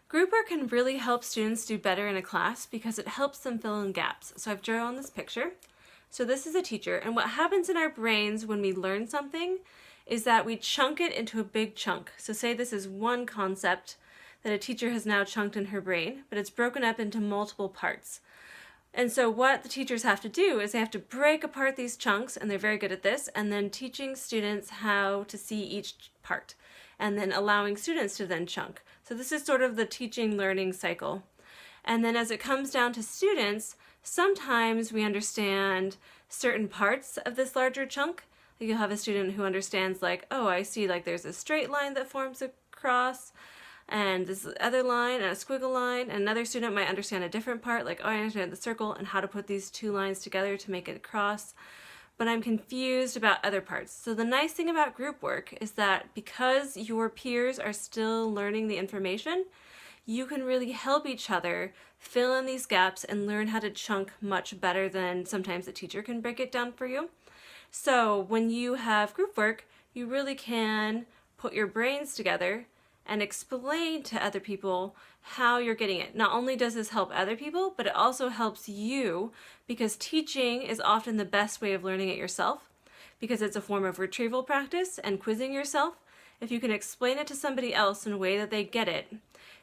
Group work can really help students do better in a class because it helps them fill in gaps. So I've drawn this picture. So this is a teacher, and what happens in our brains when we learn something is that we chunk it into a big chunk. So say this is one concept that a teacher has now chunked in her brain, but it's broken up into multiple parts. And so what the teachers have to do is they have to break apart these chunks, and they're very good at this, and then teaching students how to see each part, and then allowing students to then chunk. So this is sort of the teaching learning cycle. And then as it comes down to students, sometimes we understand certain parts of this larger chunk. You'll have a student who understands like, oh, I see like there's a straight line that forms a cross, and this other line and a squiggle line, and another student might understand a different part, like, oh, I understand the circle and how to put these two lines together to make it cross, but I'm confused about other parts. So the nice thing about group work is that because your peers are still learning the information, you can really help each other fill in these gaps and learn how to chunk much better than sometimes the teacher can break it down for you. So when you have group work, you really can put your brains together and explain to other people how you're getting it. Not only does this help other people, but it also helps you, because teaching is often the best way of learning it yourself, because it's a form of retrieval practice and quizzing yourself. If you can explain it to somebody else in a way that they get it,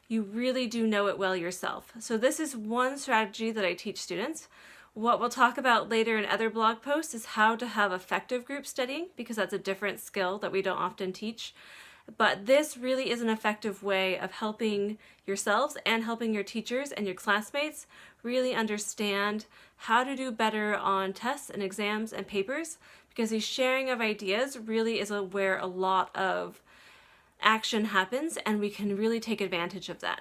you really do know it well yourself. So this is one strategy that I teach students. What we'll talk about later in other blog posts is how to have effective group studying, because that's a different skill that we don't often teach. But this really is an effective way of helping yourselves and helping your teachers and your classmates really understand how to do better on tests and exams and papers, because the sharing of ideas really is where a lot of action happens, and we can really take advantage of that.